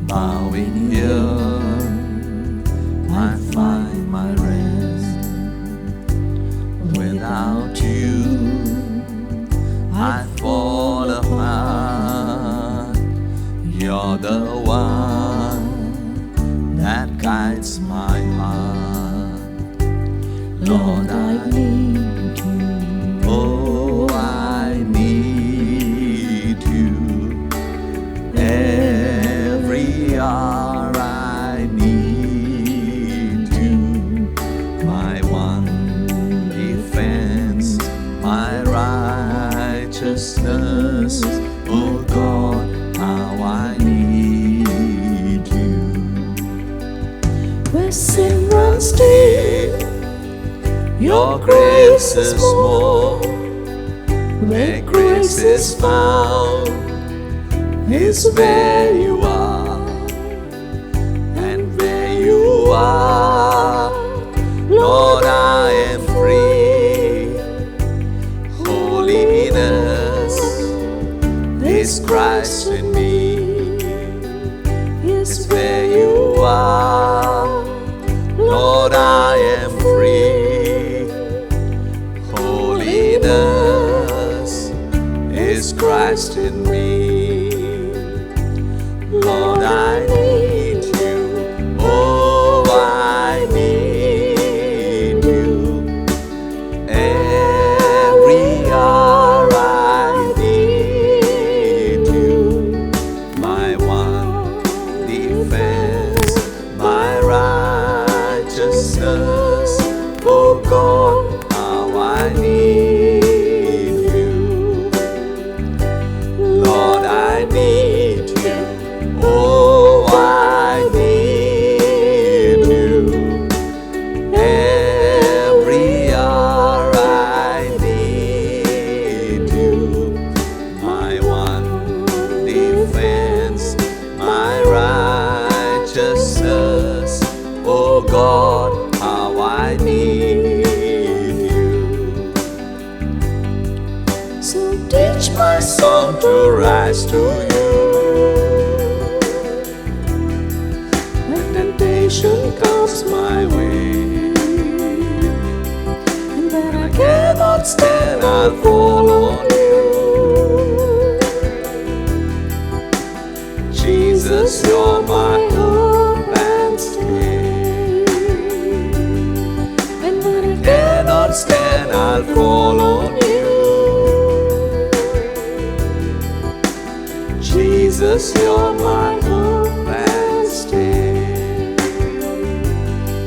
bowing here, I find my rest. Without you, I fall apart. You're the one that guides my heart. Lord, I need you. Oh, I need you. Every hour I need you. My one defense, my righteousness. Oh God, how I need you. Where sin runs deep, Your grace is more. Where grace is found is where you are. And where you are, Lord, I am free. Holiness is Christ in me. Is where you are, Lord, I am free. Holiness is Christ in me. Lord, I need you. Oh, I need you. Every hour I need you. My one defense, my righteousness. Oh God, how I need you. Lord, I need you. Oh, I need you. Every hour I need you. My one defense, my righteousness. Oh God, how I need you. so teach my Song to rise to you. When temptation comes my way, and when I cannot stand, I'll fall on you. Jesus, you're my hope and stay. and when I Cannot stand, I'll fall on you. Jesus, you're my hope and stay.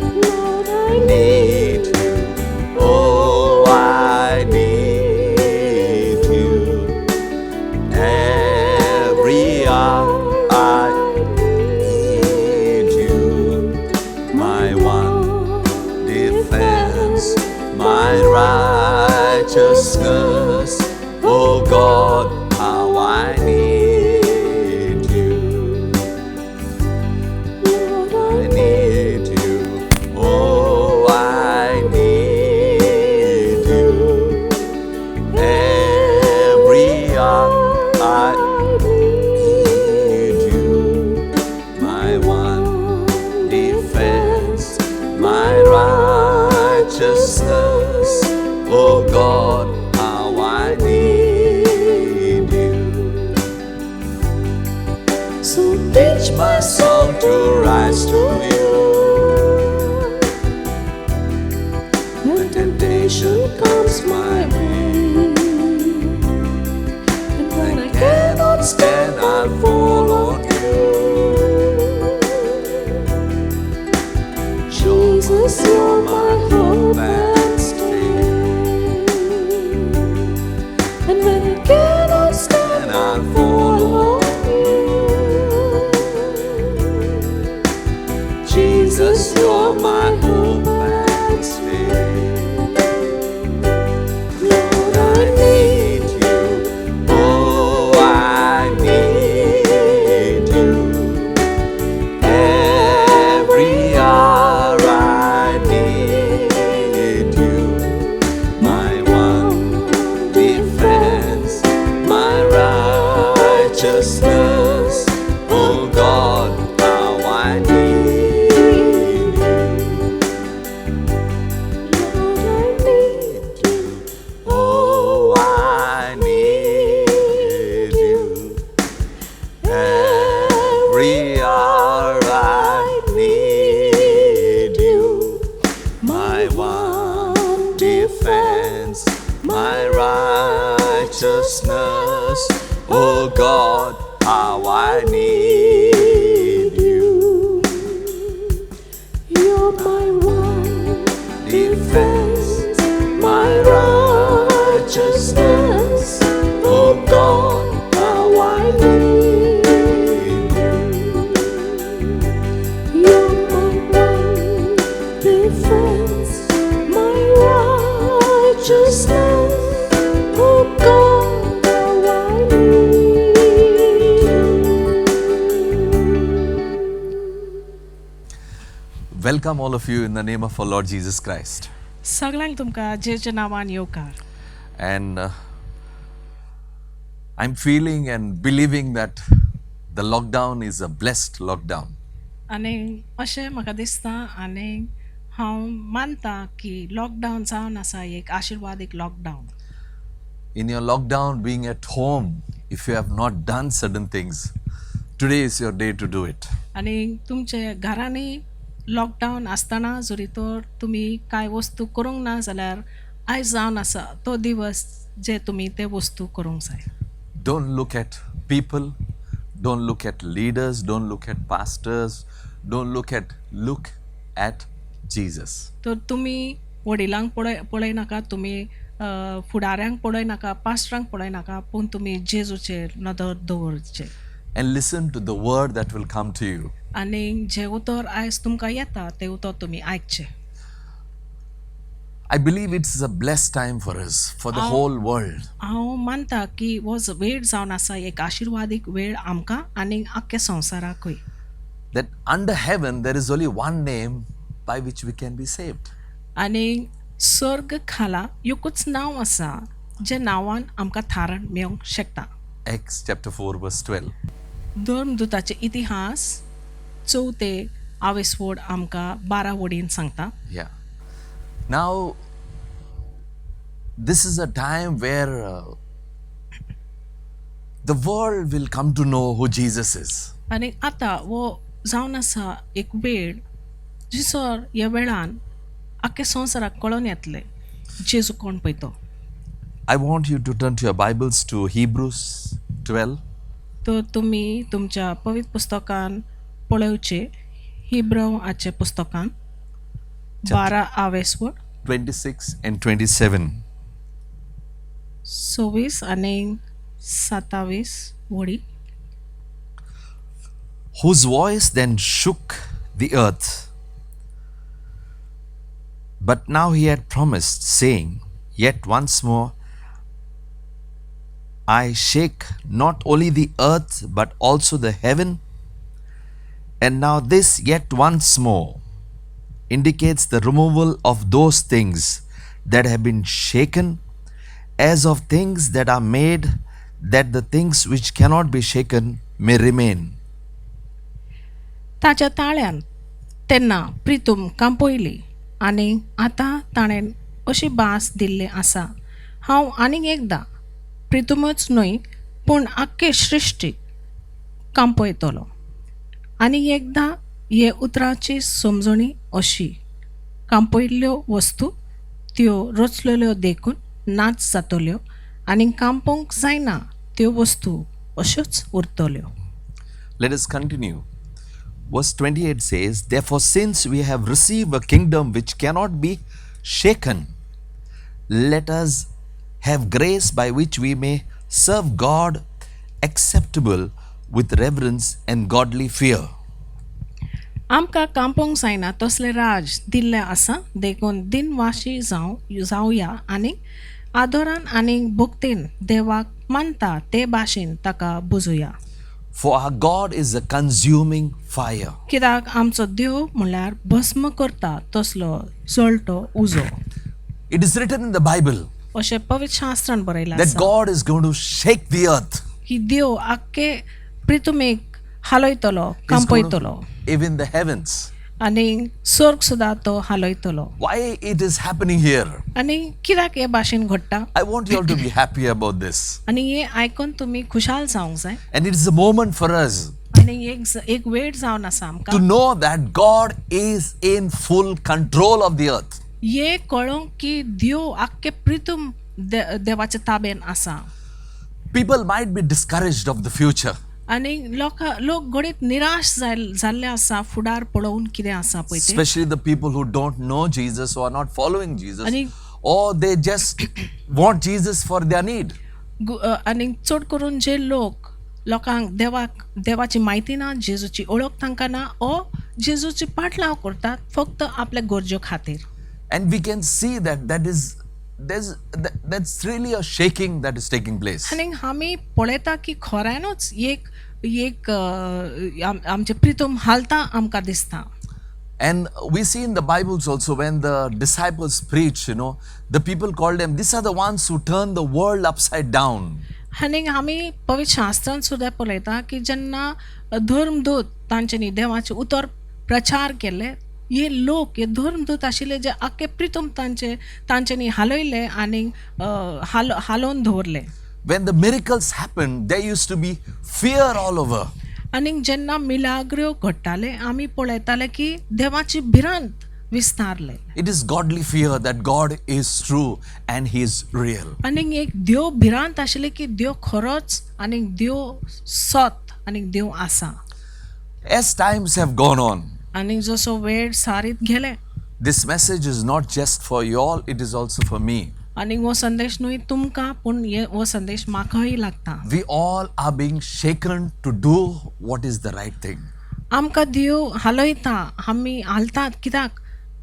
Lord, I Need you. Oh, I need you. Every hour I need you. My one defense, my righteousness. Oh God, how I need you. Lord, I need you. Oh, I need you. Every hour I need you. My one defense, my righteousness. Oh God, how I need you. so teach My song to rise to you. When temptation comes my way, and when I cannot stand, I'll fall on you. Jesus, you're my hope and stay. and when I cannot stand, And I'll fall on you. Jesus, you're my hope and stay. Lord, I need you. Oh, I need you. Every hour I need you. My one defense, my righteousness. Oh God, Every hour I need you. My one defense, my righteousness. Oh God, how I need you. You're my one Defense, my righteousness. Oh God, how I need you. You're my one defense, my righteousness. Oh God, how I need you. Welcome all of you in the name of our Lord Jesus Christ. सगळ्यांक तुमकां जेच्या नांवान येवकार. And I'm feeling and believing that the lockdown is a blessed lockdown. आनी अशें म्हाका दिसता आनी हांव मानता की लॉकडावन जावन आसा एक आशिर्वादीक lockdown. In your lockdown, being at home, if you have not done certain things, today is your day to do it. आनी तुमचे घरांनी लॉकडावन आसतना जरी तर तुमी कांय वस्तू करूंक ना जाल्यार आयज जावन आसा तो दिवस जे तुमी ते वस्तू करूंक जाय. Don't look at people, don't look at leaders, don't look at pastors, don't look at Jesus. तर तुमी वडिलांक पळय नाका, तुमी फुडाऱ्यांक पळय नाका, पास्टरांक पळय नाका, पूण तुमी जेजूचेर नदर दवरचें. And listen to the word that will come to you. आनी जे उतर आयज तुमकां येता ते उतर तुमी आयकचें. I believe it's a blessed time for us, for the whole world. हांव मानता की हो वेळ जावन आसा एक आशिर्वादीक वेळ आमकां आनी आख्ख्या संवसाराकूय. That under heaven there is only one name by which we can be saved. आनी सर्ग खाला एकूच नांव आसा जे नांवान आमकां थारण मेळोंक शकता. Acts chapter 4 verse 12. धर्मदूताचे इतिहास 4 वड आमकां 12 वडीन सांगता. Yeah. Now, this is a time where the world will come to know who Jesus is. आनी आतां हो जावन आसा एक वेळ जिसर ह्या वेळान आख्ख्या संवसाराक कळोन येतले जेजू कोण पळय तो. I want you to turn to your Bibles to Hebrews 12. तर तुमी तुमच्या पवित्र पुस्तकान पळोवचे हिब्रावाचे पुस्तकान 12 वड 26 and 27. 26 आनी 27 वडी. Whose voice then shook the earth. But now he had promised, saying, Yet once more I shake not only the earth, but also the heaven. And now this yet once more indicates the removal of those things that have been shaken, as of things that are made, that the things which cannot be shaken may remain. ताच्या ताळ्यान तेन्ना प्रितूम कांपयली आनी आतां ताणें अशी भास दिल्ली आसा. हांव आनीक एकदां प्रितूमच न्हय पूण आख्खे सृश्टीक कांपयतलो. आनी एकदां हे उतराची समजणी अशी कांपयल्ल्यो वस्तू त्यो रचलेल्यो देखून नाच जातल्यो आनी कांपोवंक जायना त्यो वस्तू अश्योच उरतल्यो. Let us continue. Verse 28 says, Therefore, since we have received a kingdom which cannot be shaken, let us have grace by which we may serve God acceptable with reverence and godly fear. आमकां कांपोवंक जायना तसले राज दिल्ले आसा देखून दिनवाशी जावया आनी आदरान आनी भक्तीन देवाक मानता ते भाशेन ताका बुजोया. For our God is a consuming fire. कित्याक आमचो देव म्हणल्यार भस्म करता तसलो जळटो उजो. It is written in the Bible अशें पवित्र शास्त्रान बरयलां that आसा God is going to shake the earth. की देव आख्खे पृथ्वीक हालयतलो He's going कांपयतलो to, even the heavens. आनी स्वर्ग सुद्दां तो हालयतलो. Why it is happening here? आनी कित्याक हे भाशेन घडटा I want you all to be happy about this. आनी हे आयकून तुमी खुशाल जावंक जाय. And it is a moment for us आनी एक वेळ जावन आसा to आमकां know that God is in full control of the earth. हे कळोंक की देव आख्खे पृथ्वी देवाच्या ताब्यान आसा. People might be discouraged of the future. आनी लोक घडीत निराश जाल्ले आसा फुडार पळोवन कितें आसा पळय तें. Especially the people who don't know Jesus or are not following Jesus, आणि- or they just want Jesus for their need. आनी चड करून जे लोकांक देवाची म्हायती ना, जेजूची ओळख तांकां ना, ओ जेजूची पाटलाव करतात फक्त आपल्या गरजो खातीर. And we can see that's really a shaking that is taking place. आनी आमी पळयता की खऱ्यानूच एक आमचे प्रितम हालता आमकां दिसता. And we see in the Bibles also when the disciples preach, the people called them, these are the ones who turn the world upside down. आनी आमी पवित्र शास्त्रांत सुद्दां पळयता की जेन्ना धर्मदूत तांच्यांनी देवाचे उतर प्रचार केले, हे लोक हे धर्मदूत आशिल्ले जे आख्खे प्रितम तांच्यांनी हालयले आनी हालोवन दवरले. When the miracles happened, there used to be fear all over. आनी जेन्ना मिलाग्र्यो घडटाले आमी पळयताले की देवाची भिरांत विस्तारले. It is godly fear that God is true and He is real. आनी एक देव भिरांत आशिल्ले की देव खरोच आनी देव सत आनी देव आसा. As times have gone on, आनी जसो वेळ सारीत गेले this message is not just for you all, it is also for me. आनी हो संदेश न्हय तुमकां पूण हो संदेश म्हाकाय लागता. We all are being shaken to do what is the right thing. आमकां देव हालयता, आमी हालतात कित्याक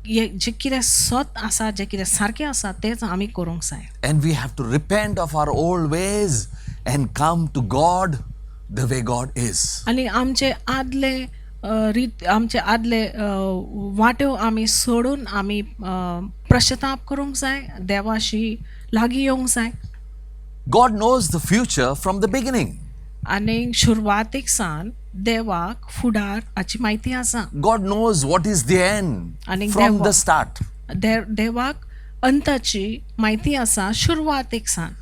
जे कितें सत आसा, जे कितें सारकें आसा तेच आमी करूंक जाय. And we have to repent of our old ways and come to God the way God is. आनी आमचे आदले वाट्यो आमी सोडून आमी पश्चाताप करूंक जाय, देवाशी लागीं येवंक जाय. God knows the future from the beginning. आनी सुरवातीक सावन देवाक फुडाराची म्हायती आसा. God knows what is the end आणि from देवा- the start. देवाक अंताची म्हायती आसा सुरवातीक सावन.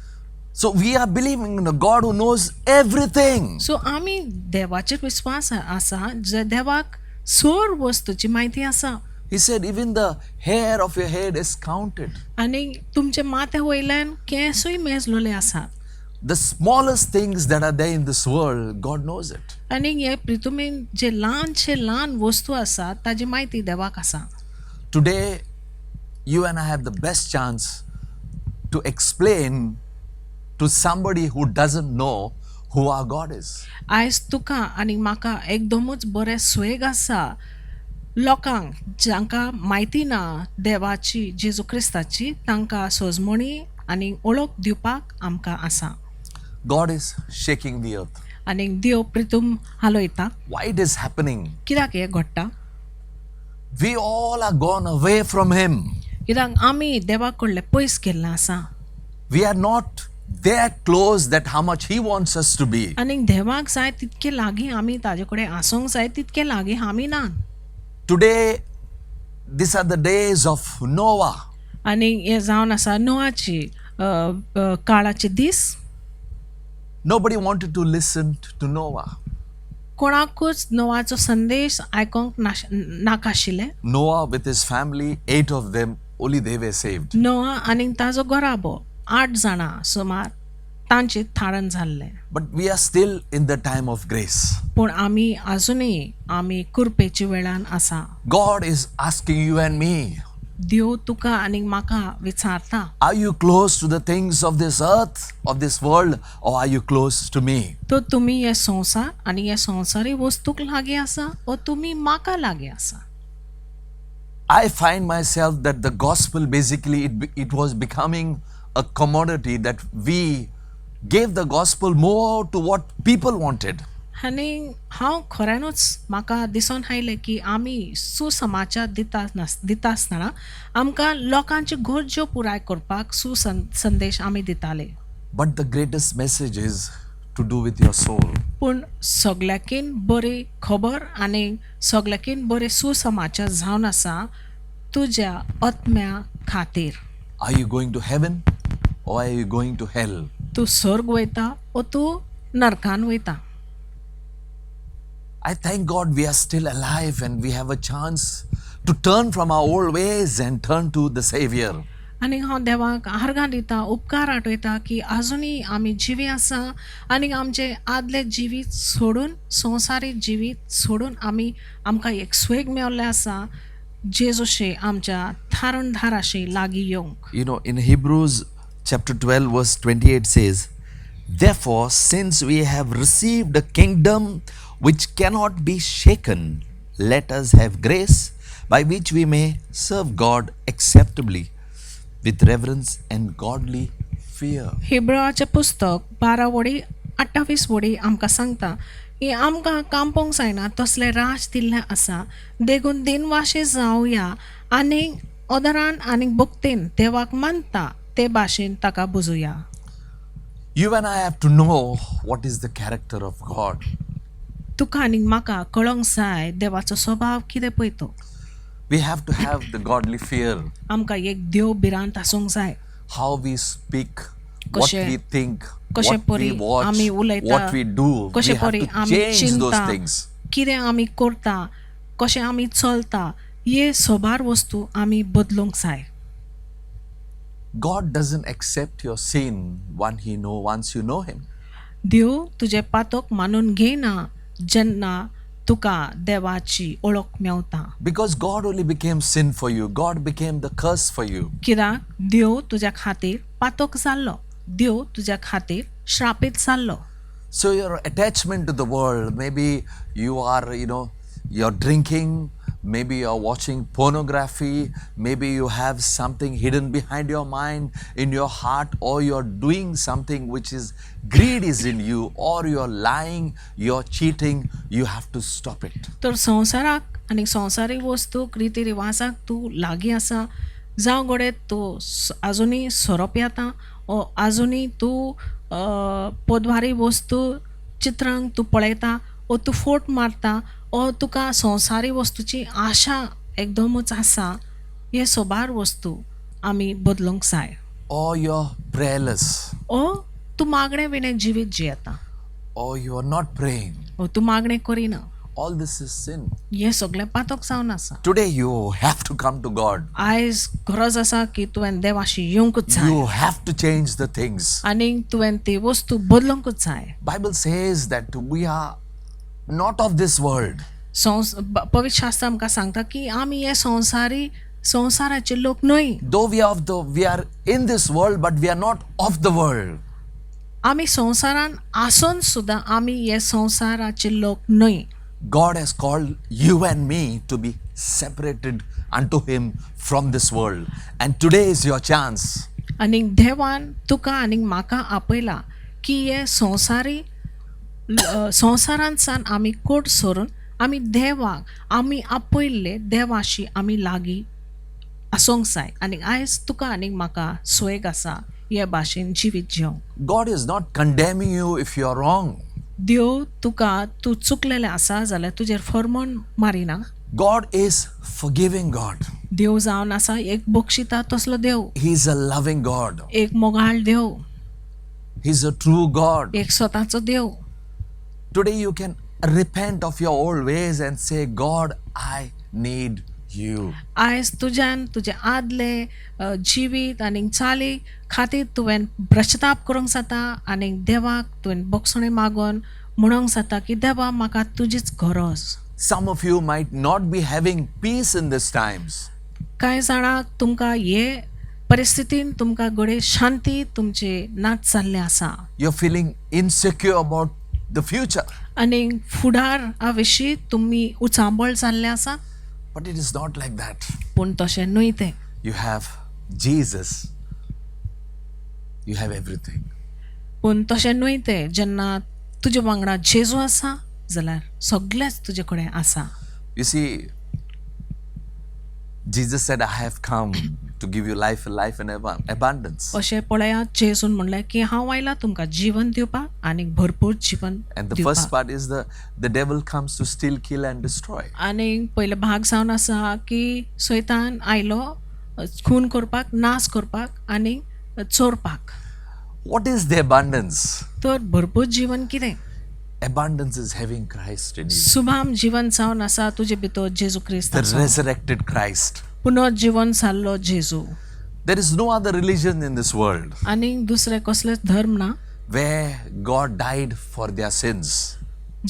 So we are believing in a God who knows everything. सो आमी देवाचेर विश्वास आसा जे देवाक सोर वस्तूची म्हायती आसा. He said, even the hair of your head is counted. आनी तुमचे माथे वयल्यान केंसूय मेजलेले आसात. The smallest things that are there in this world, God knows it. आनी हे पृथ्वीन जे ल्हान वस्तू आसात ताजी म्हायती देवाक आसा. Today, you and I have the best chance to explain to somebody who doesn't know who our God is. आयज तुका आनी म्हाका एकदमूच बरें स्वेग आसा लोकांक जांकां म्हायती ना देवाची जेजू क्रिस्ताची, तांकां सोजमणी आनी ओळख दिवपाक आमकां आसा. God is shaking the earth. आनी देव पृथ्वी हालयता. Why it is happening? कित्याक हें घडटा? We all are gone away from Him. कित्याक आमी देवा कडले पयस गेल्ले आसा. We are not that close that how much He wants us to be. आनी देवाक जाय तितके लागीं आमी ताजे कडेन आसूंक जाय तितके लागीं आमी ना. Today, these are the days of Noah. आनी हे जावन आसा नोआची काळाचे दीस. Nobody wanted to listen to Noah. कोणाकूच नोआचो संदेश आयकोंक नाकाशिल्ले. Noah with his family, 8 of them, only they were saved. नोआ आनी ताजो घोराबो 8 जाणां सुमार तांचे थाळण जाल्ले. But we are still in the time of grace. पूण आमी आजुनूय आमी कुरपेच्या वेळान आसा. God is asking you and me, देव तुका आनी म्हाका विचारता, are you close to the things of this earth, of this world, or are you close to me? तो तुमी हे संवसार आनी हे संवसारी वस्तूक लागीं आसा वा तुमी म्हाका लागीं आसा? I find myself that the gospel basically it was becoming a commodity that we gave the gospel more to what people wanted. आनी हांव खऱ्यानूच म्हाका दिसून आयलें की आमी सुसमाचार दिता आसतना आमकां लोकांच्यो गरजो पुराय करपाक संदेश आमी दिताले. But the greatest message is to do with your soul? पूण सगल्याकीन बरी खबर आनी सगल्याकीन बरे सुसमाचार जावन आसा तुज्या आत्म्या खातीर. Are you going to heaven or are you going to hell? तूं स्वर्ग वयता ओ तूं नरकान वयता. I thank God we are still alive and we have a chance to turn from our old ways and turn to the Savior. आनी हांव देवाक आर्गां दिता, उपकार आठयता की आजुनी आमी जिवी आसा आनी आमचे आदले जिवीत सोडून संवसारीक जिवीत सोडून आमकां एक स्वेग मेळ्ळें आसा जेजूशे आमच्या थारणधाराशे लागीं येवंक. You know, in Hebrews chapter 12 verse 28 says, "Therefore, since we have received a kingdom which cannot be shaken, let us have grace by which we may serve God acceptably with reverence and godly fear." हिब्रावाचें पुस्तक 12 वडी 28 वडी आमकां सांगता की आमकां कांपोवंक जायना तसलें राज दिल्लें आसा देखून दिनवाशे जावया आनी ओदरान आनी भक्तीन देवाक मानता ते भाशेन ताका बुजोवया. You and I have to know what is the character of God. तुका आनी म्हाका कळोंक जाय देवाचो स्वभाव कितें पळय तो. We have to have the godly fear. आमकां एक देव भिरांत आसूंक जाय. How we speak, what कशें- we think, कशें what we परी watch, आमी उलयता, what we do. We कशें have परी to आमी change those चिंता, things. कितें आमी करता, कशें आमी चलता, हे सोबार वस्तू आमी बदलूंक जाय. God doesn't accept your sin once you know Him. देव तुजे पातक मानून घेयना जेन्ना तुका देवाची ओळख Mewat. Because God only became sin for you. God became the curse for you. कित्याक देव तुज्या खातीर पातक जाल्लो, देव तुज्या खातीर श्रापीत जाल्लो. So your attachment to the world, maybe you are, you're drinking, maybe you're watching pornography, maybe you have something hidden behind your mind, in your heart, or you're doing something which is greed is in you, or you're lying, you're cheating, you have to stop it. तर संवसाराक आनी संवसारीक वस्तूक रिती रिवाजाक तूं लागीं आसा जावं घडये तूं आजुनी सोरोप येता ओ आजुनी तूं पोदवारी वस्तू चित्रांक तूं पळयता ओ तूं फोट मारता ओ तुका संवसारी वस्तूची आशा एकदमच आसा हे सोबार वस्तू आमी बदलूंक जाय. Or you're prayerless, ओ तूं मागणें विणें जिवीत जियेता or you're not praying. ओ तूं मागणें करिना. All this is sin. हे सगळें पातक जावन आसा. Today you have to come to God. आयज गरज आसा की तुवें देवाशी येवंकूच जाय You have to change the things. आनी तुवें ती वस्तू बदलूंकूच जाय. Bible says that we are not of this world. पवित्र शास्त्र आमकां सांगता की आमी हे संवसाराचे लोक न्हय. Though we are in this world, but we are not of the world. आमी संवसारान आसून सुद्दां आमी हे संवसाराचे लोक न्हय. God has called you and me to be separated unto Him from this world. And today is your chance. आनी देवान तुका आनी म्हाका आपयला की हे संवसारान सान आमी कोट सोरून आमी देवाक आमी आपयल्ले देवाशी आमी लागीं आसूंक जाय. आनी आयज तुका आनी म्हाका स्वेग आसा हे भाशेन जिवीत जिवंक. God is not condemning you if you are wrong. देव तुका तूं चुकलेलें आसा जाल्यार तुजेर फर्मोन मारिना. God is forgiving God. देव जावन आसा एक बक्षिता तसलो देव, He is a loving God. एक मोगाळ देव, He is a true God. एक स्वताचो देव. Today you can repent of your old ways and say, God, I need you. आयज तुज्यान तुजे आदले जिवीत आनी चाली खातीर तुवें भ्रश्टाप करूंक जाता आनी देवाक तुवें बक्षणे मागोन म्हणूंक जाता की देवा म्हाका तुजीच गरज. Some of you might not be having peace in these times. कांय जाणांक तुमकां हे परिस्थितीन तुमकां घडये शांती तुमचे नाच जाल्ले आसा You're feeling insecure about the future. आनी फुडार विशीं तुमी उचांबळ जाल्ले आसा. But it is not like that. पूण तशें न्हय तें. You have Jesus. You have everything. पूण तशें न्हय तें. जेन्ना तुजे वांगडा जेजू आसा जाल्यार सगळेंच तुजे कडेन आसा. You see, Jesus said, I have come to give you life and life in abundance. अशें पळयात जेजून म्हणलें की हांव आयला तुमकां जीवन दिवपाक आनी भरपूर जीवन And the दिवपाक. first part is the devil comes to steal, kill, and destroy. आनी पयलो भाग जावन आसा की सैतान आयलो खून करपाक, नाश करपाक आनी चोरपाक. What is the abundance? तर भरपूर जीवन कितें? Abundance is having Christ in you, सुभाम जीवन जावन आसा तुजे भितर जेजू क्रिस्त the आसा. resurrected Christ. पुनर्जीवन जाल्लो जेजू. There is no other religion in this world आनी दुसरे कसलेच धर्म ना where God died for their sins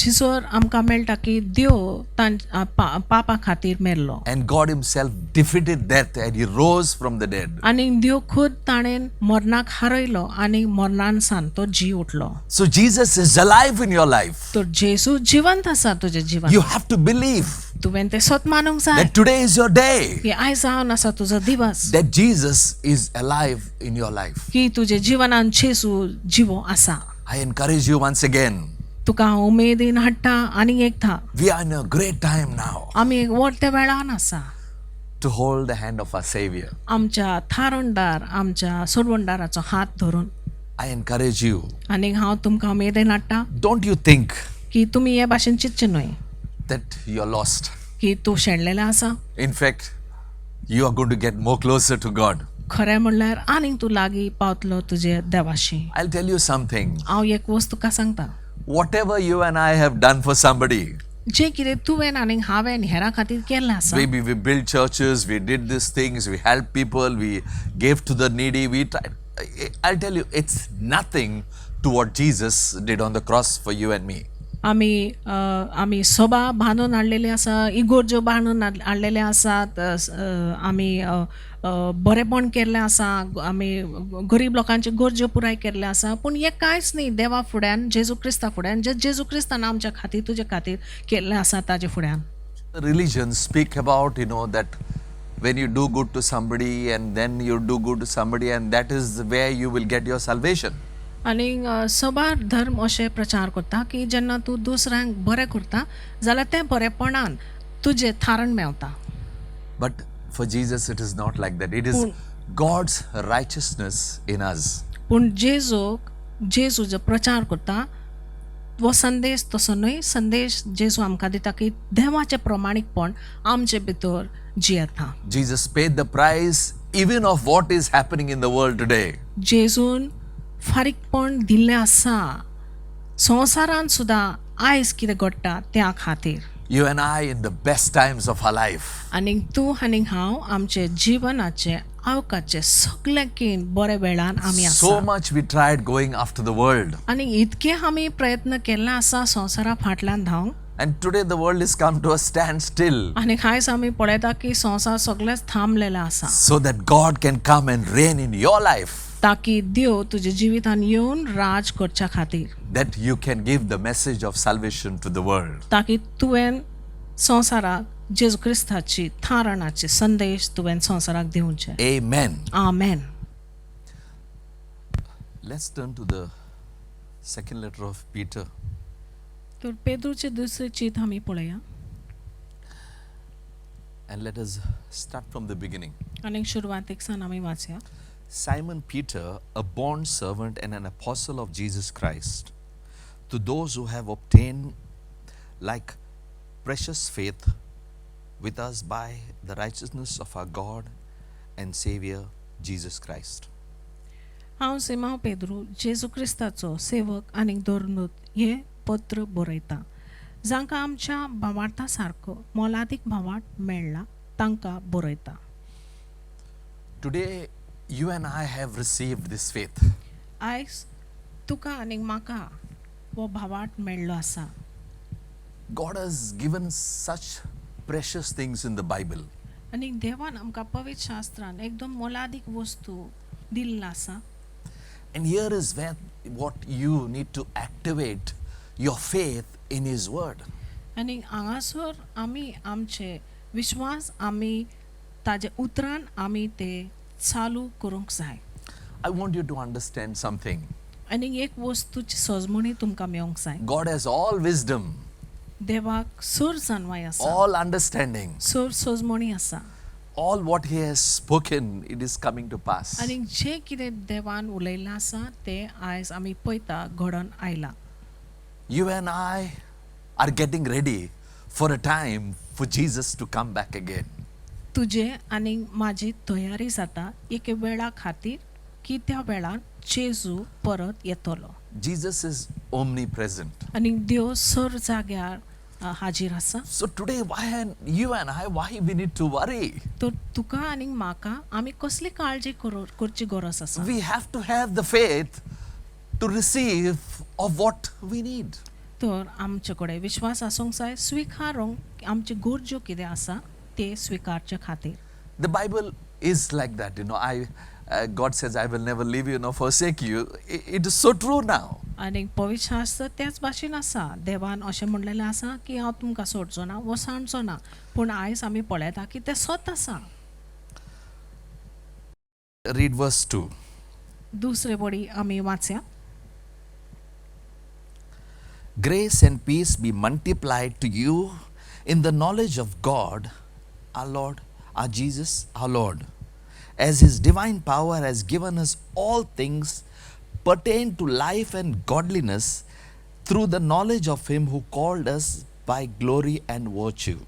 जिसोर आमकां मेळटा की देव पापा खातीर मेल्लो and God Himself defeated death and He rose from the dead. आनी देव खुद ताणें मरणाक हारयलो आनी मरणान सान तो जी उठलो. So Jesus is alive in your life. तर जेजू जिवंत आसा तुजे जिवन. You have to believe तुवें तें सत मानूंक जाय that today is your day, की आयज जावन आसा तुजो दिवस that Jesus is alive in your life. की तुजे जिवनान जेजू जिवो आसा. I encourage you once again. तुका हांव उमेदीन हाडटा आनी एकदा We are in a great time now आमी एक व्हडल्या वेळान आसा to hold the hand of our Savior. आमच्या थारणदार आमच्या सोडवणदाराचो हात धरून. I encourage you. आनी हांव तुमकां उमेदीन हाडटा Don't you think की तुमी हे भाशेन चिंतचे न्हय that you're lost. की तूं शेणलेलें आसा. In fact, you are going to get more closer to God. खरें म्हणल्यार आनीक तूं लागीं पावतलो तुजे देवाशी. I'll tell you something. हांव एक वस्त तुका सांगता. Whatever you and I have done for somebody, जे कितें तुवें आनी हांवें हेरां खातीर केल्लें आसा. maybe we built churches, we did these things, we helped people, we gave to the needy, we tried. I'll tell you, it's nothing to what Jesus did on the cross for you and me. आमी सभा बांदून हाडलेली आसा, इगोर्ज्यो बांदून हाडलेले आसात, आमी बरेपण केल्लें आसा, आमी गरीब लोकांचे गरज्यो पुराय केल्ले आसा. पूण हें कांयच न्ही देवा फुड्यान, जेजू क्रिस्ता फुड्यान, जे जेजू क्रिस्तान आमच्या खातीर तुजे खातीर केल्लें आसा ताजे फुड्यान. Religions speak about, that when you do good to somebody and then you do good to somebody, and that is where you will get your salvation. आनी सभा धर्म अशें प्रचार करता की जेन्ना तूं दुसऱ्यांक बरें करता जाल्यार तें बरेपणान तुजें थारण Mewat. But for Jesus, it is not like that. It is God's righteousness in us. पूण जेजू जो प्रचार करता वो संदेश तसो न्हय. संदेश जेजू आमकां दिता की देवाचें प्रमाणीकपण आमचे भितर जियेता. Jesus paid the price even of what is happening in the world today. जेजून फारीकपण दिल्लें आसा संवसारान सुद्दां आयज कितें घडटा त्या खातीर. You and I in the best times of our life. आनी तूं आनी हांव आमचे जिवनाचे अवकाचे सगळ्याकीन बरे वेळान आमी So आसा. much we tried going after the world. आनी इतके आमी प्रयत्न केल्ले आसा संवसारा फाटल्यान धांवंक. And today the world has come to a standstill आनी आयज आमी पळयता की संवसार सगळेंच थांबलेले आसा so that God can come and reign in your life. ताकी देव तुजे जिवितान येवन राज करच्या खातीर. That you can give the message of salvation to the world. ताकी तुवें संवसाराक जेजू क्रिस्ताची थारणाचे संदेश तुवें संवसाराक दिवचे. Amen. Amen. Let's turn to the second letter of Peter. तर पेद्रूचे दुसरे चित आमी पळया And let us start from the beginning. आनी सुरवातेक सावन आमी वाचया. Simon Peter, a bond servant and an apostle of Jesus Christ, to those who have obtained like precious faith with us by the righteousness of our God and Savior Jesus Christ. हांव सिमांव पेद्रू जेजू क्रिस्ताचो सेवक आनी दोरनूत हे पत्र बरयता. जांकां आमच्या भावार्था सारको मोलादीक भावार्थ मेळ्ळा तांकां बरयता. Today, you and I have received this faith. आयज तुका आनी म्हाका हो भावार्थ मेळ्ळो आसा. God has given such precious things in the Bible. आनी देवान आमकां पवित्र शास्त्रान एकदम मोलादीक वस्तू दिल्लो आसा. And here is where what you need to activate your faith in His Word. आनी हांगासर आमी आमचे विश्वास आमी ताजे उतरान आमी ते चालू करूंक जाय. I want you to understand something. आनी एक वस्तूची सजमणी तुमकां मेळोंक जाय. God has all wisdom, देवाक सर जाणवाय आसा, all understanding. सर सजमणी आसा. all what He has spoken, it is coming to pass. आणि जे कितें देवान उलयल्लें आसा तें आयज आमी पळयता घडोवन आयलां. You and I are getting ready for a time for Jesus to come back again. तुजे आनी म्हाजी तयारी जाता एक वेळा खातीर की त्या वेळार जेजू परत येतलो. Jesus is omnipresent. आनी देव सर जाग्यार हाजीर आसा. So today, you and I, why we need to worry? तर तुका आनी म्हाका आमी कसली काळजी करची गरज आसा. We have to have the faith to receive of what we need. तर आमचे कडेन विश्वास आसूंक जाय स्विकारूंक आमची गरजो कितें आसा ते स्विकारचे खातीर. The Bible is like that, God says, I will never leave you nor forsake you. It is so true now. आनी पवित्र शास्त्र त्याच भाशेन आसा. देवान अशें म्हणलेलें आसा की हांव तुमकां सोडचो ना वसाणचो ना. पूण आयज आमी पळयता की तें सत आसा. Read verse 2. दुसरे बडी आमी वाचया. Grace and peace be multiplied to you in the knowledge of God, our Lord, our Jesus, our Lord, as His divine power has given us all things pertain to life and godliness through the knowledge of Him who called us by glory and virtue.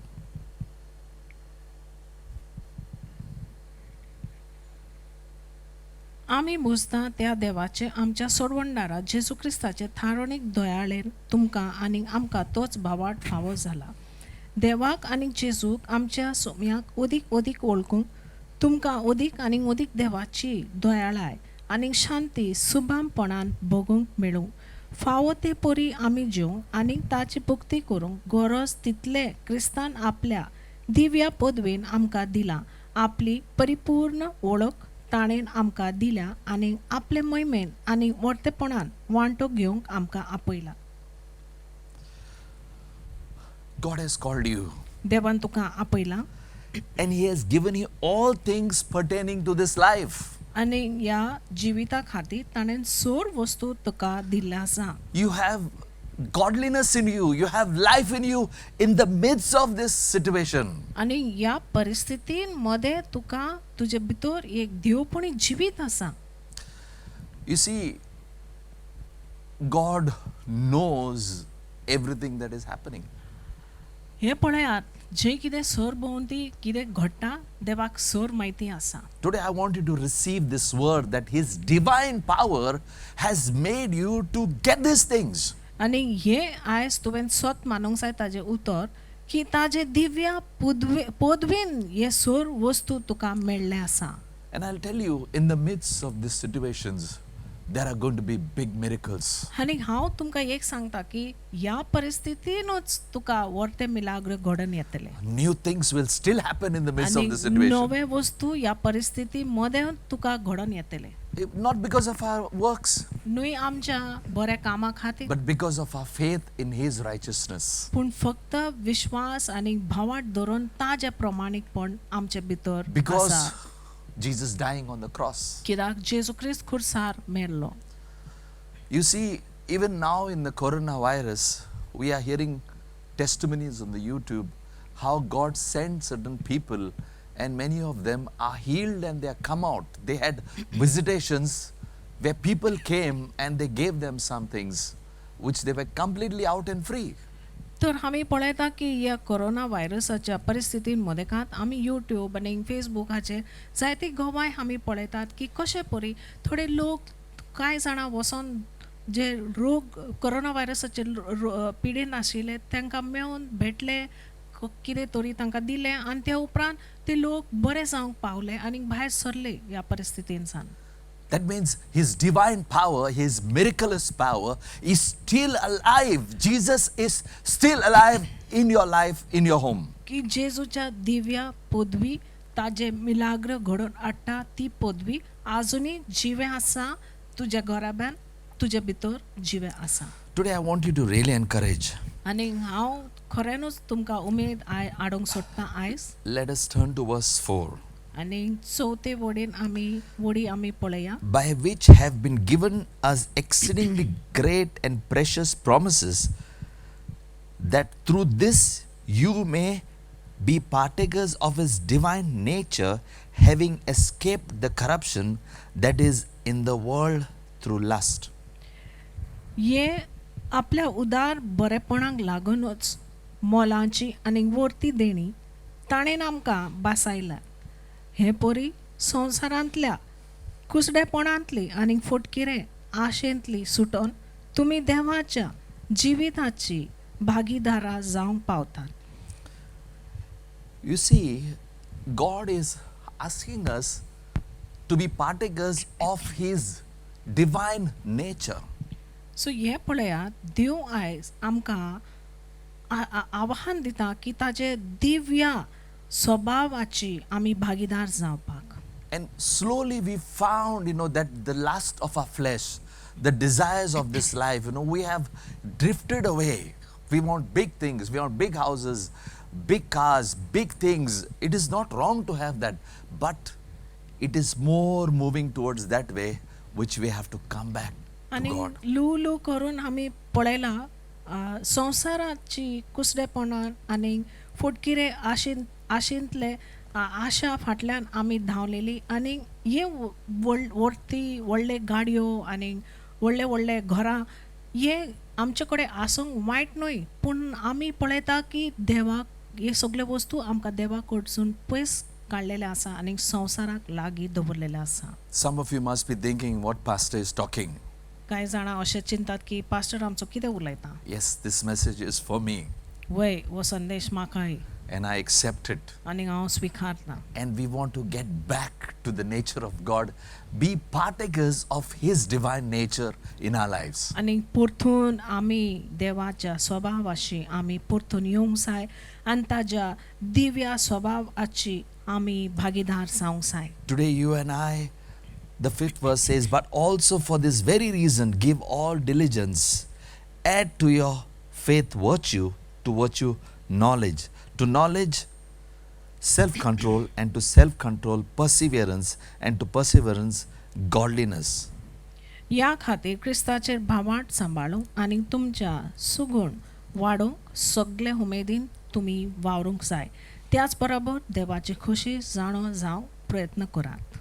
आमी बुजता त्या देवाचे आमच्या सोडवणदारा जेजू क्रिस्ताचे थारोनीक दयाळेन तुमकां आनी आमकां तोच भावार्थ फावो जाला. देवाक आनी जेजूक आमच्या सोम्याक अदीक अदीक वळखूंक तुमकां अदीक आनी अदीक देवाची दयाळाय आनी शांती सुभामपणान भोगूंक मेळूं. फावो ते परी आमी जेवंक आनी ताची भक्ती करूंक गरज तितले क्रिस्तान आपल्या दिव्या पदवेन आमकां दिला. आपली परिपूर्ण वळख ताणेन आमकां दिल्या आनी आपले महिमेन आनी वर्तेपणान वांटो घेवंक आमकां आपयला. God has called you, देवान तुका आपयला and He has given you all things pertaining to this life. आनी ह्या जिविता खातीर ताणेन सोर वस्तू तुका दिल्ले आसा. You have godliness in you, you have life in you in the midst of this situation. आनी ह्या परिस्थितीन मध्ये तुका तुजे भितर एक देवपणी जिवीत आसा. You see, God knows everything that is happening. हे पळयात जे कितें सर भोंवती कितें घडटा देवाक सर म्हायती आसा. Today I want you to receive this word that His divine power has made you to get these things. आनी हे आयज तुवें स्वत मानूंक जाय ताजें उतर की ताजे दिव्या पदवेन हे सर वस्तू तुका मेळ्ळे आसा. And I'll tell you, in the midst of these situations, there are going to be big miracles. आनी हांव तुमकां एक सांगता की ह्या परिस्थितीनूच तुका वर्ते मिलाग्र घडोवन येतले. New things will still happen in the midst आनी of the situation. नवे वस्तू ह्या परिस्थिती मध्ये तुका घडोवन येतले. Not because of our works, न्हय आमच्या बऱ्या कामा खातीर but because of our faith in His righteousness. पूण फक्त विश्वास आनी भावार्थ धरून ताजे प्रमाणीकपण आमचे भितर Because आसा. Jesus dying on the cross. कित्याक जेजू ख्रिस्त खुर्सार मेरलो. You see, even now in the coronavirus, we are hearing testimonies on the YouTube how God sent certain people and many of them are healed and they are come out. They had visitations where people came and they gave them some things which they were completely out and free. तर आमी पळयता की ह्या corona व्हायरसाच्या परिस्थितींमध्ये कात आमी YouTube आनी फेसबुकाचेर जायती गोवाय आमी पळयतात की कशे परी थोडे लोक कांय जाणां वचोन जे रोग कोरोना व्हायरसाचे पिडेन आशिल्ले तांकां मेळून भेटले कितें तरी तांकां दिलें आनी त्या उपरांत ते लोक बरे जावंक पावले आनी भायर सरले ह्या परिस्थितींसान. That means His divine power, His miraculous power is still alive. Jesus is still alive in your life, in your home. की जेजूच्या दिव्या पदवी ताजे मिलाग्र घडोवन हाडटा ती पदवी आजुनी जिवे आसा तुज्या घराब्यान तुजे भितर जिवे आसा. Today I want you to really encourage. आनी हांव खऱ्यानूच तुमकां उमेद हाडूंक सोदता आयज. Let us turn to verse 4. आनी चवथे वडी आमी पळया. By which have been given us exceedingly great and precious promises, that through this you may be partakers of his divine nature, having escaped the corruption that is in the world through lust. हे आपल्या उदार बरेपणाक लागूनच मोलाची आनी वर्ती देणी ताणें आमकां बासायल्या. हे परी संवसारांतल्या कुसडेपणांतली आनी फटकिरे आशेंतली सुटोन तुमी देवाच्या जिविताची भागीदारां जावंक पावतात. You see, God is asking us to be partakers of his divine nature. सो हे पळयात देव आयज आमकां आव्हान दिता की ताचे दिव्य स्वभावाची आमी भागीदार जावपाक. And slowly we found, that the lust of our flesh, the desires of this life, we have drifted away. We want big things, we want big houses, big cars, big things. It is not wrong to have that, but it is more moving towards that way, which we have to come back to आनी God. लू लू करून आमी पळयलां संवसाराची कुसडेपणान आनी फटकिरे आशेंतले आशा फाटल्यान आमी धांवलेली आनी हे वर्ती व्हडले गाडयो आनी व्हडले व्हडले घरां हे आमचे कडेन आसूंक वायट न्हय, पूण आमी पळयता की देवाक हे सगळे वस्तू आमकां देवा कडसून पयस काडलेले आसा आनी संवसाराक लागीं दवरलेले आसा. Some of you must be thinking what pastor is talking. कांय जाणां अशें चिंतात की पास्टर आमचो कितें उलयता. Yes, this message is for me, वय हो संदेश म्हाकाय and I accept it. आनी हांव स्विकारता. And we want to get back to the nature of God, be partakers of his divine nature in our lives. आनी परतून आमी देवाच्या स्वभावाशी आमी परतून येवंक जाय आनी ताच्या दिव्य स्वभावाची आमी भागीदार जावंक जाय. Today you and I, the 5th verse says, but also for this very reason give all diligence, add to your faith virtue, to virtue knowledge, to knowledge self-control, and to self-control perseverance, and to perseverance godliness. ह्या खातीर क्रिस्ताचेर भावार्थ सांबाळूंक आनी तुमच्या सुगूण वाडोवंक सगळे उमेदीन तुमी वावरूंक जाय. त्याच बरोबर देवाची खुशी जाणो जावंक प्रयत्न करात.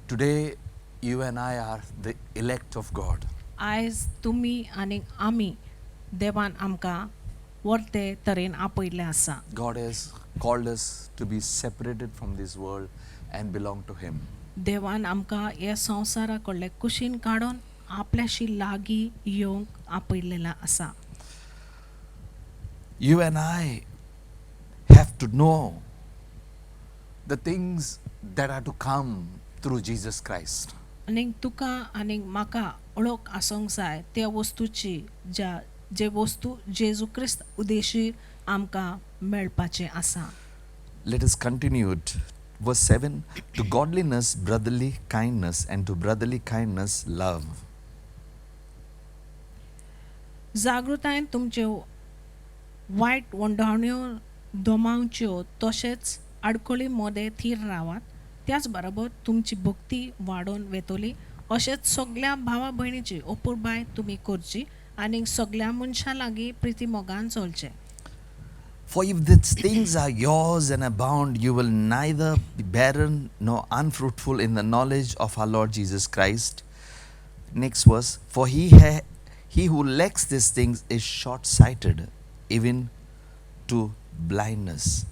Today you and I are the elect of God. आयज तुमी आनी आमी देवान आमकां वर्ते तरेन आपयल्ले आसा. God has called us to be separated from this world and belong to him. देवान आमकां हे संवसारा कडले कुशीन काडून आपल्याशी लागीं येवंक आपयल्लेला आसा. You and I have to know the things that are to come through Jesus Christ. आनी तुका आनी म्हाका ओळख आसूंक जाय त्या वस्तूची जे वस्तू जेजू क्रिस्त उदेशीर आमकां मेळपाचे आसा. Let us continue it. Verse 7, to godliness, brotherly kindness, and to brotherly kindness, love. जागृतायेन तुमच्यो वायट वंडावण्यो दोमावच्यो तशेंच आडखळी मोदे थीर रावात. त्याच बरोबर तुमची भक्ती वाडोवन वेतोली अशेंच सगळ्या भावा भयणीची अपुरबाय तुमी करची आनी सगळ्या मनशां लागीं प्रिती मोगान चलचें. For if these things are yours and abound, you will neither be barren nor unfruitful in the knowledge of our Lord Jesus Christ. Next verse, for he who lacks these things is short-sighted, even to blindness,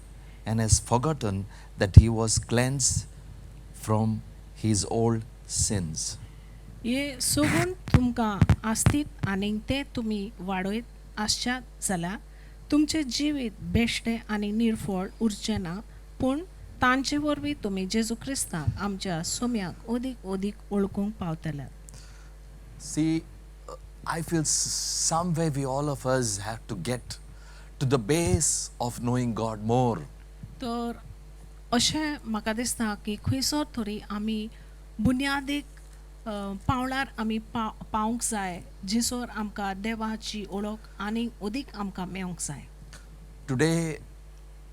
and has forgotten that he was cleansed from his old sins. हे सगूण तुमकां आस्तीत आनी ते तुमी वाडयत आसच्यात जाल्यार तुमचें जिवीत बेश्टें आनी निर्फळ उरचें ना, पूण तांचे वरवीं तुमी जेजू क्रिस्ताक आमच्या सोम्याक ओदीक ओदीक वळखूंक पावतल्यात. See, I feel some way we all of us have to get to the base of knowing God more. तर अशें म्हाका दिसता की खंयसर तरी आमी बुन्यादीक पावलार आमी पावूंक जाय जिसोर आमकां देवाची ओळख आनी ओदीक आमकां मेळूंक जाय. Today,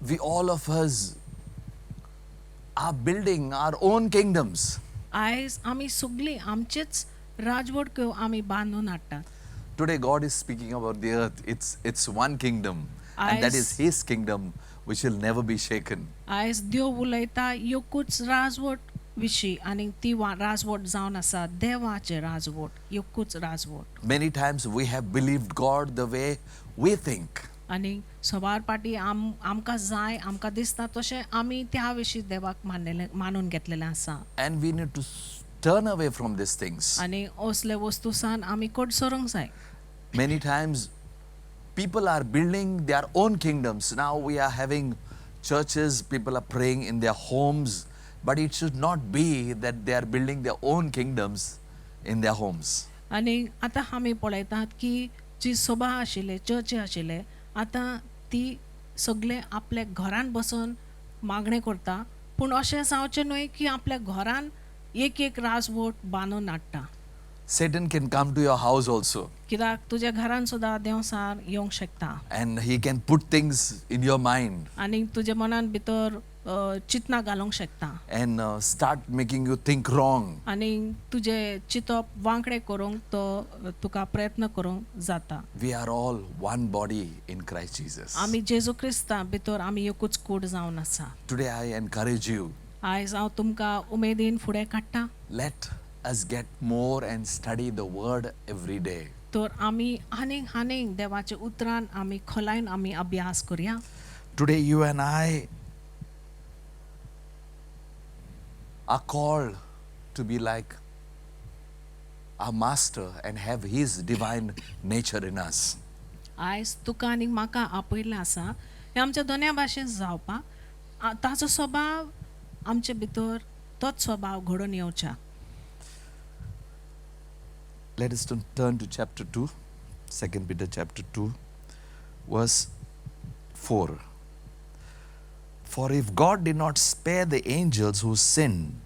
we all of us are building our own kingdoms. आयज आमी सगळीं आमचेच राजवटक्यो आमी बांदून हाडटात. Today, God is speaking about the earth. It's one kingdom, and that is Eyes- His kingdom, which will never be shaken. आयज देव उलयता एकूच राजवट विशीं आनी ती राजवट जावन आसा देवाचें राजवट एकूच राजवट. Many times we have believed God the way we think. आनी सवार पाटी आमकां जाय आमकां दिसता तशें आमी त्या विशीं देवाक मानून घेतलेलें आसा. And we need to turn away from these things. आनी असले वस्तू सान आमी कट सरूंक जाय. Many times people are building their own kingdoms. Now we are having churches, people are praying in their homes, but it should not be that they are building their own kingdoms in their homes. आनी आतां आमी पळयतात की जी सभा आशिल्ले चर्ची आशिल्ले आतां ती सगळे आपल्या घरान बसून मागणें करता पूण अशें जावचें न्हय की आपल्या घरान एक एक राजवट बांदून हाडटा. Satan can come to your house also, कित्याक तुज्या घरान सुद्दां देवसार येवंक शकता and he can put things in your mind आनी तुज्या मनान भितर चिंतना घालूंक शकता and start making you think wrong. आनी तुजें चिंतप वांकडें करूंक तो तुका प्रयत्न करूंक जाता. We are all one body in Christ Jesus. आमी जेजू क्रिस्ता भितर आमी एकूच कूड जावन आसा. Today I encourage you, आयज हांव तुमकां उमेदीन फुडें काडटा. let us get more and study the word every day. तर आमी आनीक देवाच्या उतरान आमी खोलायन आमी अभ्यास करुया. Today you and I are called to be like our master and have his divine nature in us. आयज तुका आनीक म्हाका आपयल्लें आसा हें आमच्या दोनूय भाशेन जावपाक ताचो स्वभाव आमचे भितर तोच स्वभाव घडोवन येवचा. Let us turn to chapter 2, 2 Peter chapter 2, verse 4. For if God did not spare the angels who sinned,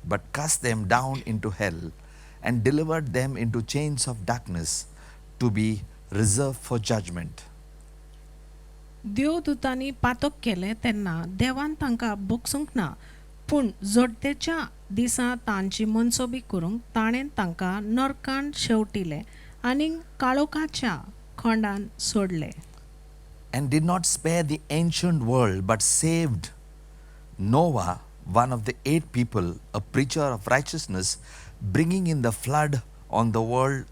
but cast them down into hell and delivered them into chains of darkness to be reserved for judgment. देवदूतांनी पातक केलें तेन्ना देवान तांकां बोगसूंक ना पूण जडतेच्या दिसा तांची मनसोबी करूंक ताणें तांकां नरकांत शेवटिले आनी काळोखाच्या खोंडान सोडले. And did not spare the ancient world, but saved Noah, one of the 8 people, a preacher of righteousness, bringing in the flood on the world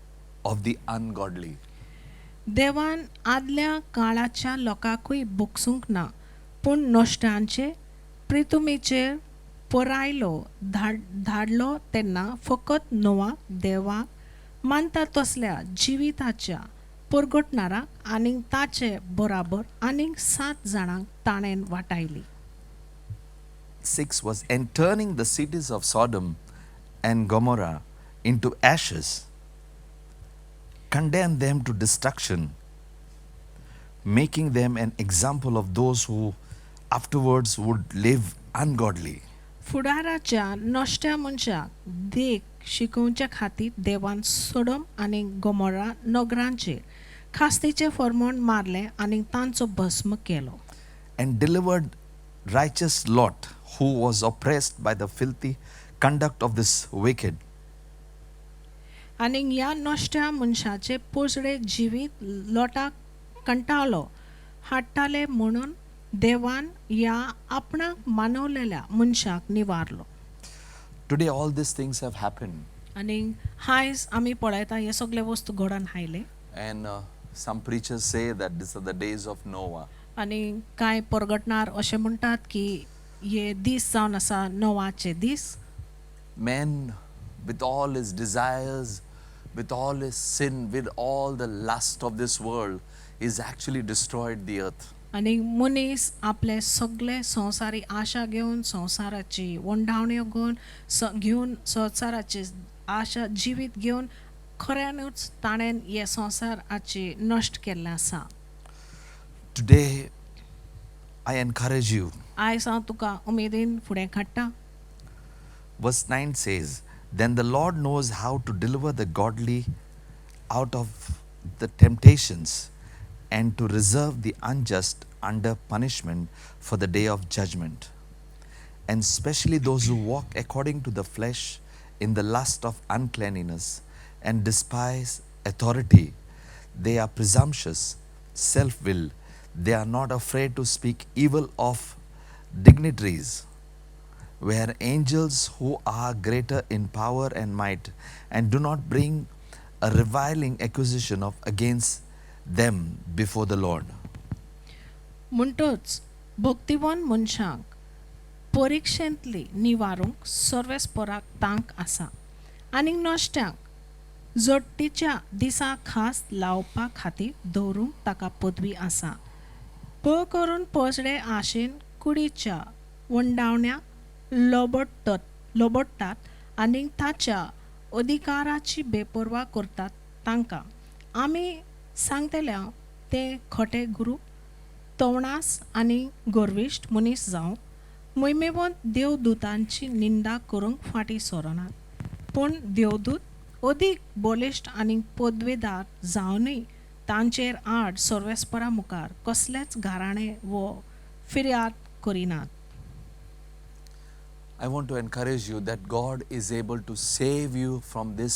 of the ungodly. देवान आदल्या काळाच्या लोकांकूय बोगसूंक ना पूण नश्टांचे प्रितुमेचेर परायलो धाडलो तेन्ना फकत नोवा देवाक मानता तसल्या जिविताच्या परगटणाराक आनी ताचे बराबर आनीक 7 जाणांक ताणें वाटायली. 6 was, and turning the cities of Sodom and Gomorrah into ashes, condemned them to destruction, making them an example of those who afterwards would live ungodly. फुडाराच्या नश्ट्या मनशाक देख शिकोवच्या खातीर देवान सोडोम आनी गोमोरा नगरांचेर खास्तीचें फर्मोण मारलें आनी तांचो भस्म केलो. And delivered righteous Lot, who was oppressed by the filthy conduct of this wicked. आनी ह्या नश्ट्या मनशाचे पोसडे जिवीत लोटाक कंटाळलो हाडटाले म्हणून देवान ह्या आपणाक मानवलेल्या मनशाक निवारलो. Today all these things have happened, आनी आयज आमी पळयता हे सगळे वस्तू घडोवन आयले. and some preachers say that these are the days of Noah. आनी कांय परगटणार अशें म्हणटात की हे दीस जावन आसा नोवाचे दीस. Man, with all his desires, with all his sin, with all the lust of this world, is actually destroyed the earth. आनी मनीस आपले सगळे संवसारी आशा घेवन संवसाराची वंडावण्यो घेवन संवसाराची आशा जिवीत घेवन खऱ्यानूच ताणें हे संवसाराची नश्ट केल्लें आसा. Today, I encourage you. आयज हांव तुका उमेदीन फुडें काडटा. Verse 9 says, Then the Lord knows how to deliver the godly out of the temptations and to reserve the unjust under punishment for the day of judgment, and especially those who walk according to the flesh in the lust of uncleanness and despise authority. They are presumptuous, self-willed. They are not afraid to speak evil of dignitaries, where angels who are greater in power and might, and do not bring a reviling accusation of against them before the Lord. म्हणटच भक्तिवान मनशांक परीक्षेंतली निवारूंक सर्वेस्पराक तांक आसा आनी नश्ट्यांक जट्टीच्या दिसा खास लावपा खातीर दवरूंक ताका पदवी आसा. पळ करून पसडे आशेन कुडीच्या वंडावण्याक लोबडटात आनी ताच्या अधिकाराची बेपर्वा करतात तांकां आमी सांगतल्या ते खोटे गुरू तवणास आनी गर्विश्ट मनीस जावं मोहिमेवंत देवदूतांची निंदा करूंक फाटीं सरनात. पूण देवदूत अदीक बलिश्ट आनी पदवेदार जावनय तांचेर आड सर्वेस्परा मुखार कसलेच घाराणे वो फिर्याद करिनात. I want to encourage you that God is able to save you from this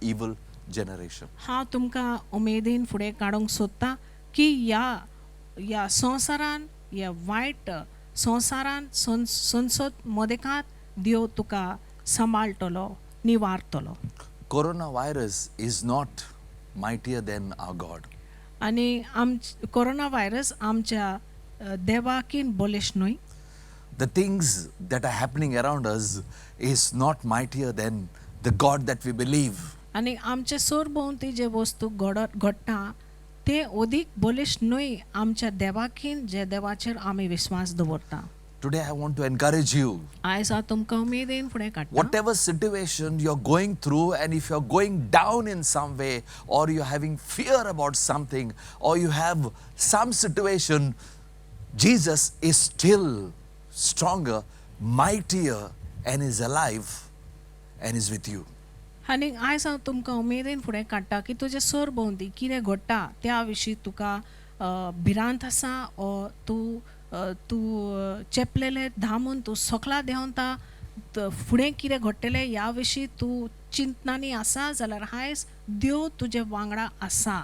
evil generation. हांव तुमकां उमेदीन फुडें काडूंक सोदतां की ह्या संवसारान ह्या वायट संवसारान संसद मदेकांत देव तुका सांबाळटलो निवारतलो. Coronavirus is not mightier than our God. आनी कोरोना व्हायरस आमच्या देवाकीन बलिश्ट न्हय. The things that are happening around us is not mightier than the God that we believe. आनी आमचे सरभोंवती जे वस्तू घडटा ते अदीक बलिश्ट न्हय आमच्या देवाकीन जे देवाचेर आमी विश्वास दवरता. Today I want to encourage you. आयज हांव तुमकां उमेदीन फुडें काडटा. Whatever situation you're going through, and if you're going down in some way, or you're having fear about something, or you have some situation, Jesus is still stronger, mightier, and is alive and is with you. आनी आयज हांव तुमकां उमेदीन फुडें काडटा की तुजे सरभोंवती कितें घडटा त्या विशीं तुका भिरांत आसा ओ तूं चेपलेले धामून तूं सोकला देंवता फुडें कितें घडटलें ह्या विशीं तूं चिंतनांनी आसा जाल्यार आयज देव तुजे वांगडा आसा.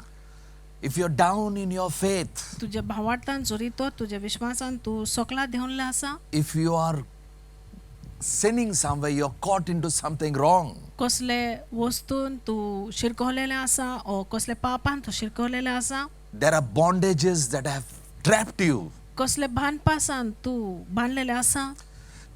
If you're down in your faith, तुजे भावार्थान जोरितो तुजे विश्वासान तूं सोकला देंवल्लें आसा. if you are sinning somewhere, you're caught into something wrong, कसले वस्तून तूं शिरकोलेलें आसा ओ कसले पापान तूं शिरकोलेलें आसा. there are bondages that have trapped you. कसले बांदपासान तूं बांदलेलें आसा.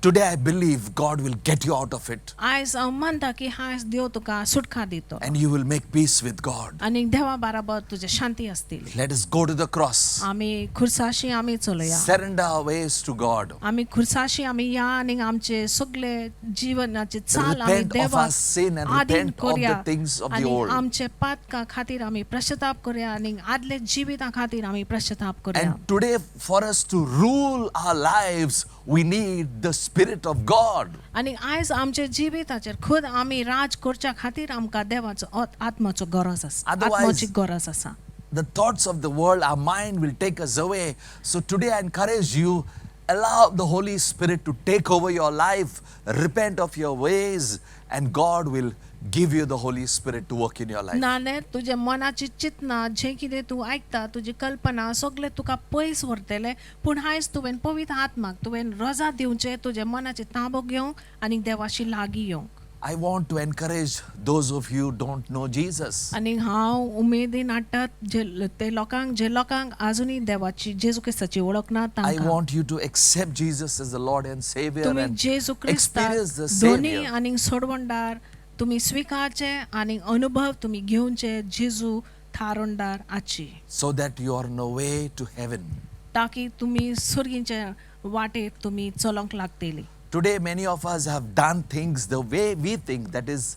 Today I believe God will get you out of it, आयज हांव मानता की आयज देव तुका सुटका दितो and you will make peace with God. आनी देवा बाराबर तुजे शांती आसतली. Let us go to the cross. आमी खुर्साशी आमी चलया. Surrender our ways to God. आमी खुर्साशी आमी या आनी आमचे सगळे जीवनाचे चाल आमी Repent of our देवाक sin and आदीन repent of करया the things of the आनी old. आमचे पातका खातीर आमी पश्चाताप करया आनी आदले जिविता खातीर आमी पश्चाताप करया. And today, for us to rule our lives, we need the Spirit of God. आनी आयज आमचे जिविताचेर खुद आमी राज करच्या खातीर आमकां देवाचो आत्माचो गरज आसा. Otherwise- आत्माची गरज आसा. The thoughts of the world, our mind will take us away. So today I encourage you, allow the Holy Spirit to take over your life, repent of your ways, and God will give you the Holy Spirit to work in your life. नाने तुजे मनाची चिंतना जे कितें तूं आयकता तुजी कल्पना सगळे तुका पयस व्हरतले पूण आयज तुवें पवित्र आत्माक तुवें रजा दिवचें तुजे मनाचे ताबो घेवंक आनी देवाशी लागीं येवंक. I want to encourage those of you who don't know Jesus. आनी हांव उमेदीन हाडटा ते लोकांक आजुनी देवाची जेजू क्रिस्ताची वळख ना I तांकां want you to accept Jesus as the Lord and Savior तुमी and Jeju क्रिस्ताक experience the Doni Savior. आनी सोडवणदार तुमी स्विकारचे आनी अनुभव तुमी घेवचे जेजू थारोणदार आची so that you are on the way to heaven. ताकी तुमी सुर्गीचे वाटेर तुमी चलोंक लागतली. Today, many of us have done things the way we think, that is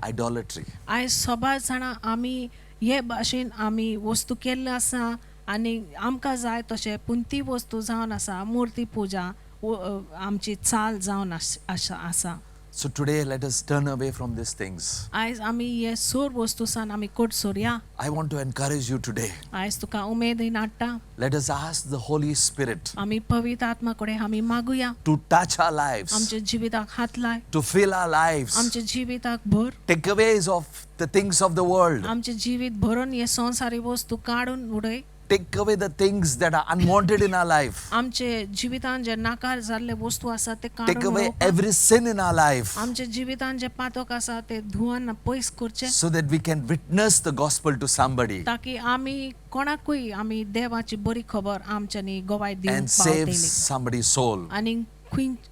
idolatry. आयज सबाज जाणां आमी हे भाशेन आमी वस्तू केल्ले आसा आनी आमकां जाय तशें पूण ती वस्तू जावन आसा मूर्ती पुजा आमची चाल जावन आसा. So today, let us turn away from these things. आयज आमी हे सोर वस्तू सान आमी coat सोरया. I want to encourage you today. आयज तुका उमेदीन हाडटा Let us ask the Holy Spirit आमी पवित्र आत्मा कडेन आमी मागुया to touch our lives, आमच्या जिविताक हात लाय to fill our lives, आमच्या जिविताक भर take away of the things of the world, आमचे जिवीत भरून हे संसारी वस्तू काडून उडय Take away the things that are unwanted in our life. आमचे जिवितान जे नाकार जाल्ले वस्तू आसा ते Take काडून away उडोवपाक. every sin in our life आमच्या जिवितान जे पातक आसा ते धुवन पयस करचे, so that we can witness the gospel to somebody ताकी आमी कोणाकूय आमी देवाची बरी खबर आमच्यानी गवाय दिवंक and save पावतली somebody's soul. आनी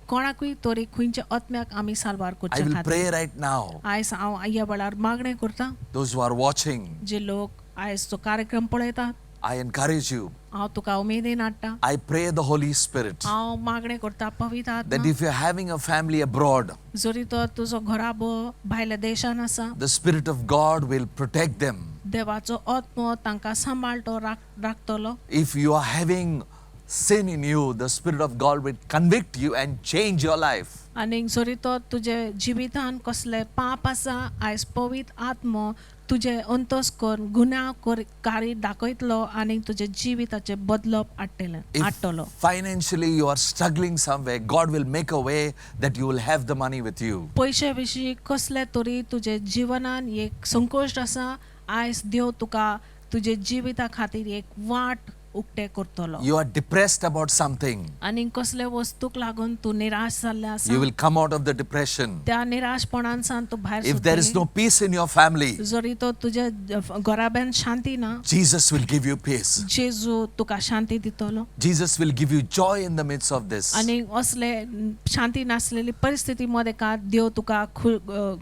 कोणाकूय तरी खंयच्या आत्म्याक आमी साल्वार I करचे will खातीर pray right now. आयज हांव ह्या वेळार मागणें करता. Those who are watching, जे लोक आयज तो कार्यक्रम पळयतात, I encourage you. हांव तुका उमेदीन हाडटा. I pray the Holy Spirit हांव मागणें करता पवित्र that आत्मा, if you're having a family abroad, जरी तो तुजो घराबो भायल्या देशान आसा, the Spirit of God will protect them. देवाचो आत्मो तांकां सांबाळटो राखतलो. If you are having sin in you, the Spirit of God will convict you and change your life. आनी जरी तो तुजे जिवितान कसले पाप आसा, आयज पवित्र आत्मो तुजे अंतस्करण गुन्यांवकारी दाखयतलो आनी तुजे जिविताचे बदलप हाडटलो. If financially you are struggling somewhere, God will make a way that you will have the money with you. पयशे विशीं कसले तरी तुजे जिवनान एक संकोश आसा, आयज देव तुका तुजे जिविता खातीर एक वाट उक्ते करतलो. You are depressed about something. आनी कसले वस्तूक लागून तूं निराश जाल्ले आसा, You will come out of the depression. त्या निराशपणान सान तूं भायर If there is सरतली. no peace in your family, जरी तो तुजे घराब्यान शांती ना, Jesus will give you peace. जेजू तुका शांती दितलो. Jesus will give you joy in the midst of this. आनी असले शांती नासलेली परिस्थिती मध्ये का देव तुका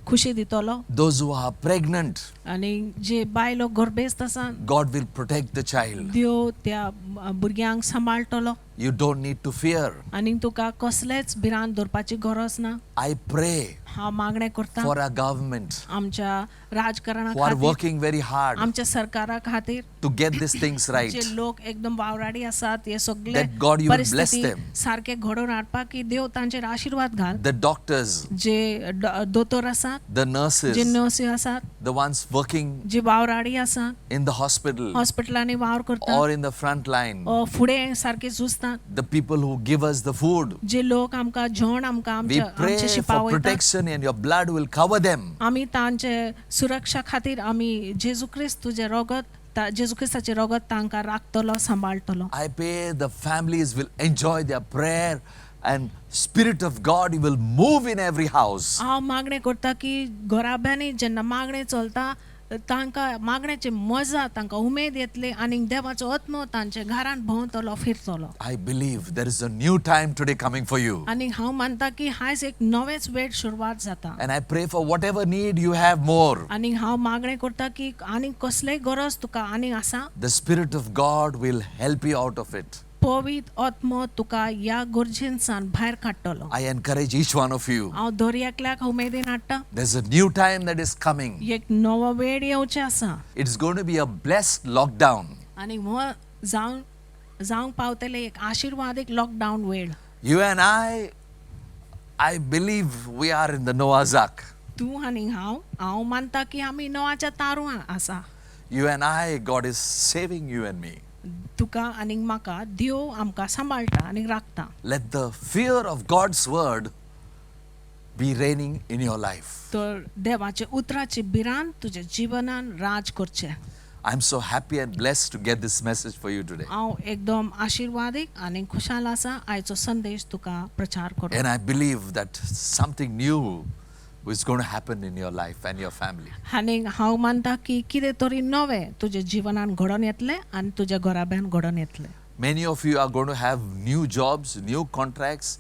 खुशी दितलो. Those who are pregnant, आनी जे बायलो गर्भेस्त आसा, God will protect the child. देव त्या भुरग्यांक सांबाळटलो. You don't need to fear. आनी तुका कसलेच भिरांत दवरपाची गरज ना. I pray हांव मागणें करता for our government आमच्या राजकारणा who are खातीर, working very hard आमच्या सरकारा खातीर, to get these things right. जे लोक एकदम वावराडी आसात, हे सगळे That God you will bless परिस्थिती them. सारखे घडोवन हाडपाक की देव तांचेर आशीर्वाद घाल. The doctors, जे दोतोर आसात, the जे nurses, नर्सी आसात, the ones working जी वावराडी आसात, in the hospital हॉस्पिटलांनी वावर करतात, or in the front line, फुडें सारखे झुजतात, the people who give us the food. जे लोक आमकां जेवण आमकां We pray आमचेशी for पावयतात, protection and your blood will cover them. आमी तांचे सुरक्षा खातीर आमी जेजू क्रिस्ताचे रगत तांकां राखतलो, सांबाळटलो. I pray the families will enjoy their prayer and Spirit of God will move in every house. हांव मागणें करता की घराब्यांनी जेन्ना मागणें चलता तांकां मागण्याची मजा, तांकां उमेद येतली आनी देवाचो आत्मो तांचे घरान भोंवतलो, फिरतलो. I believe there is a new time today coming for you. आनी हांव मानता की हायज एक नवेच वेळ सुरवात जाता. And I pray for whatever need you have more. आनी हांव मागणें करता की आनी कसलेय गरज तुका आनी आसा, The Spirit of God will help you out of it. पवित्र आत्मो तुका ह्या गरजेंसान भायर काडटलो. I encourage each one of you. हांव दर एकल्याक उमेदीन हाडटा. There's a new time that is coming. एक नवो वेळ येवचे आसा It's going to be a blessed lockdown. आनी हो जावंक पावतले एक आशीर्वादीक लॉकडावन वेळ. You and I believe we are in the Noah's Ark. तूं आनी हांव मानता की आमी नोआच्या तारुआ आसा. You and I, God is saving you and me. तुका आनी म्हाका देव आमकां सांबाळटा आनी राखता. Let the fear of God's word be reigning in your life. तर देवाचे उतराची भिरांत तुज्या जिवनान राज करचे. I'm so happy and blessed to get this message for you today. हांव एकदम आशीर्वादीक आनी खुशाल आसा आयचो संदेश तुका प्रचार करूं. And I believe that something new is going to happen in your life and your family. आनी हांव मानता की कितें तरी नवें तुज्या जिवनान घडोवन येतलें आनी तुज्या घराब्यान घडोवन येतलें. Many of you are going to have new jobs, new contracts,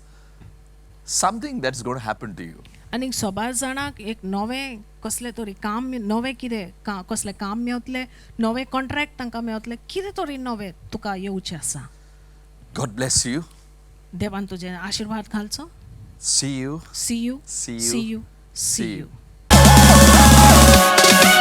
something that's going to happen to you. आनी सबार जाणांक एक नवें कसलें तरी काम, नवें कितें कसलें काम मेवतलें, नवें कॉन्ट्रॅक्ट तांकां मेवतलें, कितें तरी नवें तुका येवचें आसा. God bless you. देवान तुजें आशीर्वाद घालचो. See you. See you. See you. See you. See See you. you.